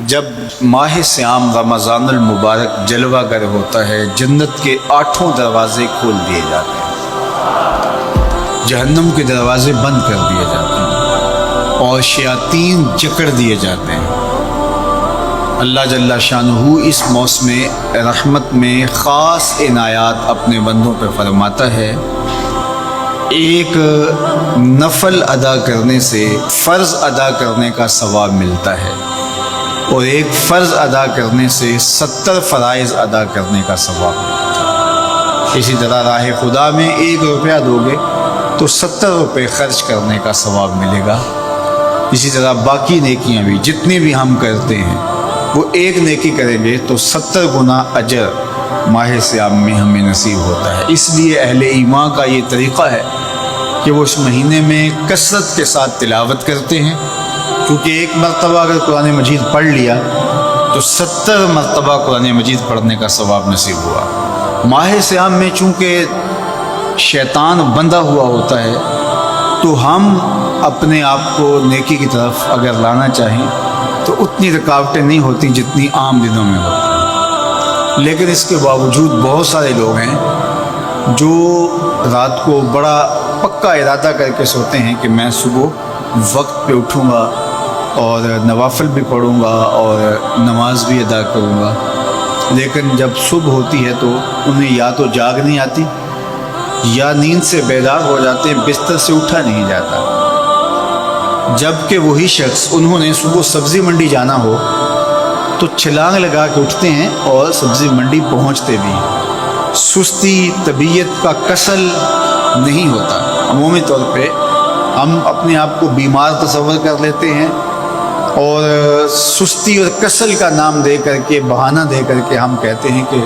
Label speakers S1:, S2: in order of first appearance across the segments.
S1: جب ماہ سیام رمضان المبارک جلوہ گر ہوتا ہے، جنت کے 8 دروازے کھول دیے جاتے ہیں، جہنم کے دروازے بند کر دیے جاتے ہیں اور شیاطین جکڑ دیے جاتے ہیں۔ اللہ جل شانہ اس موسم رحمت میں خاص عنایات اپنے بندوں پہ فرماتا ہے۔ ایک نفل ادا کرنے سے فرض ادا کرنے کا ثواب ملتا ہے اور ایک فرض ادا کرنے سے 70 فرائض ادا کرنے کا ثواب ملتا ہے۔ اسی طرح راہ خدا میں 1 روپیہ دو گے تو 70 روپے خرچ کرنے کا ثواب ملے گا۔ اسی طرح باقی نیکیاں بھی جتنی بھی ہم کرتے ہیں، وہ ایک نیکی کریں گے تو 70 گنا اجر ماہ سیام میں ہمیں نصیب ہوتا ہے۔ اس لیے اہل ایمان کا یہ طریقہ ہے کہ وہ اس مہینے میں کثرت کے ساتھ تلاوت کرتے ہیں، کیونکہ ایک مرتبہ اگر قرآن مجید پڑھ لیا تو 70 مرتبہ قرآن مجید پڑھنے کا ثواب نصیب ہوا۔ ماہ سیام میں چونکہ شیطان بندھا ہوا ہوتا ہے، تو ہم اپنے آپ کو نیکی کی طرف اگر لانا چاہیں تو اتنی رکاوٹیں نہیں ہوتی جتنی عام دنوں میں ہوتی ہیں، لیکن اس کے باوجود بہت سارے لوگ ہیں جو رات کو بڑا پکا ارادہ کر کے سوتے ہیں کہ میں صبح وقت پہ اٹھوں گا اور نوافل بھی پڑھوں گا اور نماز بھی ادا کروں گا، لیکن جب صبح ہوتی ہے تو انہیں یا تو جاگ نہیں آتی یا نیند سے بیدار ہو جاتے ہیں، بستر سے اٹھا نہیں جاتا۔ جبکہ وہی شخص انہوں نے صبح سبزی منڈی جانا ہو تو چھلانگ لگا کے اٹھتے ہیں اور سبزی منڈی پہنچتے بھی ہیں۔ سستی طبیعت کا کسل نہیں ہوتا۔ عمومی طور پہ ہم اپنے آپ کو بیمار تصور کر لیتے ہیں اور سستی اور کسل کا نام دے کر کے، بہانہ دے کر کے ہم کہتے ہیں کہ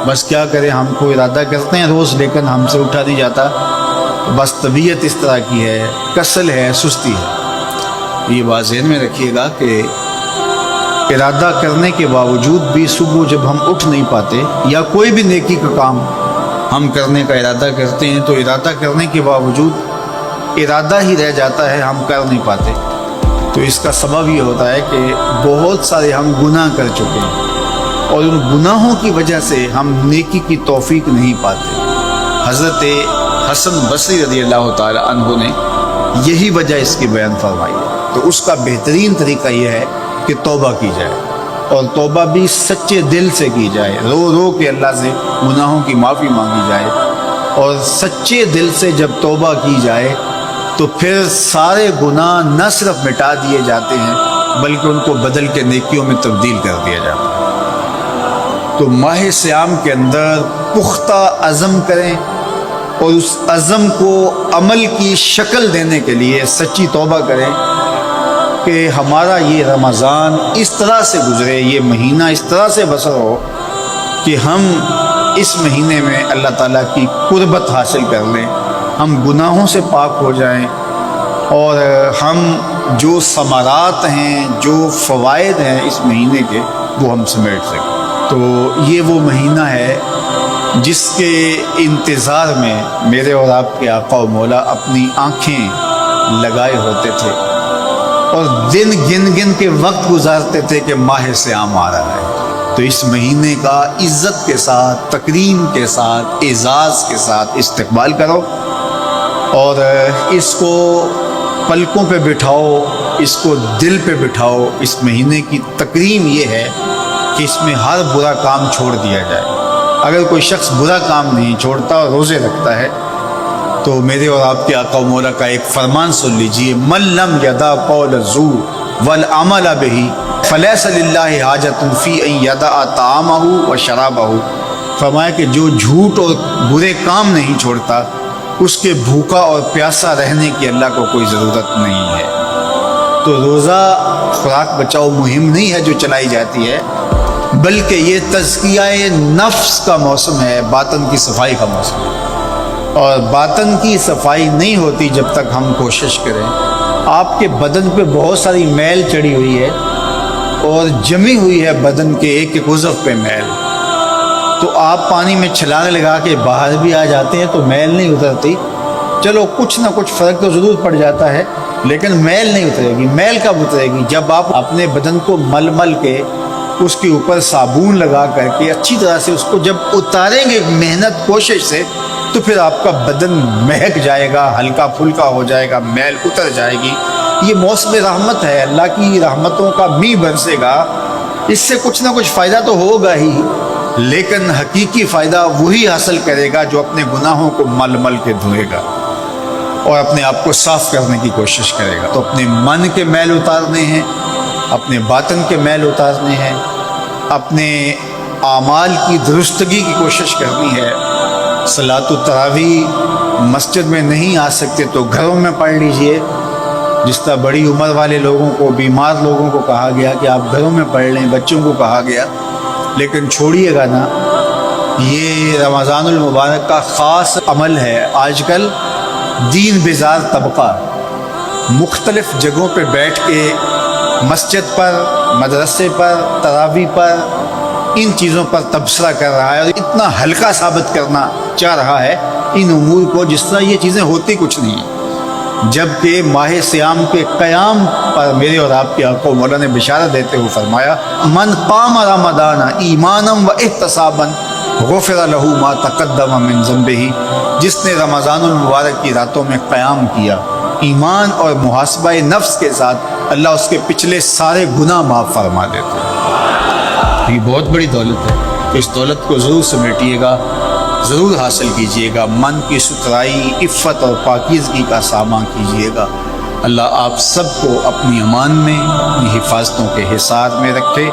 S1: بس کیا کریں، ہم کو ارادہ کرتے ہیں روز لیکن ہم سے اٹھا نہیں جاتا، بس طبیعت اس طرح کی ہے، کسل ہے، سستی ہے۔ یہ بات ذہن میں رکھیے گا کہ ارادہ کرنے کے باوجود بھی صبح جب ہم اٹھ نہیں پاتے یا کوئی بھی نیکی کا کام ہم کرنے کا ارادہ کرتے ہیں تو ارادہ کرنے کے باوجود ارادہ ہی رہ جاتا ہے، ہم کر نہیں پاتے، تو اس کا سبب یہ ہوتا ہے کہ بہت سارے ہم گناہ کر چکے ہیں اور ان گناہوں کی وجہ سے ہم نیکی کی توفیق نہیں پاتے۔ حضرت حسن بصری رضی اللہ تعالی عنہ نے یہی وجہ اس کی بیان فرمائی ہے، تو اس کا بہترین طریقہ یہ ہے کہ توبہ کی جائے اور توبہ بھی سچے دل سے کی جائے، رو رو کے اللہ سے گناہوں کی معافی مانگی جائے، اور سچے دل سے جب توبہ کی جائے تو پھر سارے گناہ نہ صرف مٹا دیے جاتے ہیں بلکہ ان کو بدل کے نیکیوں میں تبدیل کر دیا جاتا ہے۔ تو ماہ سیام کے اندر پختہ عزم کریں اور اس عزم کو عمل کی شکل دینے کے لیے سچی توبہ کریں کہ ہمارا یہ رمضان اس طرح سے گزرے، یہ مہینہ اس طرح سے بسر ہو کہ ہم اس مہینے میں اللہ تعالیٰ کی قربت حاصل کر لیں، ہم گناہوں سے پاک ہو جائیں اور ہم جو ثمرات ہیں، جو فوائد ہیں اس مہینے کے، وہ ہم سمیٹ سکیں۔ تو یہ وہ مہینہ ہے جس کے انتظار میں میرے اور آپ کے آقا و مولا اپنی آنکھیں لگائے ہوتے تھے اور دن گن گن کے وقت گزارتے تھے کہ ماہ سیام آ رہا ہے۔ تو اس مہینے کا عزت کے ساتھ، تکریم کے ساتھ، اعزاز کے ساتھ استقبال کرو اور اس کو پلکوں پہ بٹھاؤ، اس کو دل پہ بٹھاؤ۔ اس مہینے کی تکریم یہ ہے کہ اس میں ہر برا کام چھوڑ دیا جائے۔ اگر کوئی شخص برا کام نہیں چھوڑتا اور روزے رکھتا ہے تو میرے اور آپ کے آقا و مولا کا ایک فرمان سن لیجئے، من لم یدع قول الزور والعمل بہ فلیس للہ حاجۃ فی ان یدع طعامہ و شرابہ۔ فرمایا کہ جو جھوٹ اور برے کام نہیں چھوڑتا، اس کے بھوکا اور پیاسا رہنے کی اللہ کو کوئی ضرورت نہیں ہے۔ تو روزہ خوراک بچاؤ مہم نہیں ہے جو چلائی جاتی ہے، بلکہ یہ تزکیہ نفس کا موسم ہے، باطن کی صفائی کا موسم ہے، اور باطن کی صفائی نہیں ہوتی جب تک ہم کوشش کریں۔ آپ کے بدن پہ بہت ساری میل چڑھی ہوئی ہے اور جمی ہوئی ہے بدن کے ایک ایک عضو پہ میل، تو آپ پانی میں چھلانگ لگا کے باہر بھی آ جاتے ہیں تو میل نہیں اترتی، چلو کچھ نہ کچھ فرق تو ضرور پڑ جاتا ہے، لیکن میل نہیں اترے گی۔ میل کب اترے گی؟ جب آپ اپنے بدن کو مل مل کے اس کے اوپر صابن لگا کر کے اچھی طرح سے اس کو جب اتاریں گے محنت کوشش سے، تو پھر آپ کا بدن مہک جائے گا، ہلکا پھلکا ہو جائے گا، میل اتر جائے گی۔ یہ موسم رحمت ہے، اللہ کی رحمتوں کا می برسے گا، اس سے کچھ نہ کچھ فائدہ تو ہوگا ہی، لیکن حقیقی فائدہ وہی حاصل کرے گا جو اپنے گناہوں کو مل مل کے دھوئے گا اور اپنے آپ کو صاف کرنے کی کوشش کرے گا۔ تو اپنے من کے میل اتارنے ہیں، اپنے باطن کے میل اتارنے ہیں، اپنے اعمال کی درستگی کی کوشش کرنی ہے۔ صلاۃ التراویح مسجد میں نہیں آ سکتے تو گھروں میں پڑھ لیجئے، جس طرح بڑی عمر والے لوگوں کو، بیمار لوگوں کو کہا گیا کہ آپ گھروں میں پڑھ لیں، بچوں کو کہا گیا، لیکن چھوڑیے گا نا، یہ رمضان المبارک کا خاص عمل ہے۔ آج کل دین بیزار طبقہ مختلف جگہوں پہ بیٹھ کے مسجد پر، مدرسے پر، تراویح پر، ان چیزوں پر تبصرہ کر رہا ہے اور اتنا ہلکا ثابت کرنا چاہ رہا ہے ان امور کو جس طرح یہ چیزیں ہوتی کچھ نہیں ہیں، جبکہ ماہ سیام کے قیام پر میرے اور آپ کے آقا مولا نے بشارت دیتے ہوئے فرمایا، من قام رمضان ایمانا و احتسابا غفر لہ ما تقدم من ذنبہ، جس نے رمضان المبارک کی راتوں میں قیام کیا ایمان اور محاسبہ نفس کے ساتھ، اللہ اس کے پچھلے سارے گناہ معاف فرما دیتے ہیں۔ یہ بہت بڑی دولت ہے، تو اس دولت کو ضرور سمیٹیے گا، ضرور حاصل کیجئے گا، من کی ستھرائی، عفت اور پاکیزگی کا سامان کیجئے گا۔ اللہ آپ سب کو اپنی امان میں، اپنی حفاظتوں کے حصار میں رکھے۔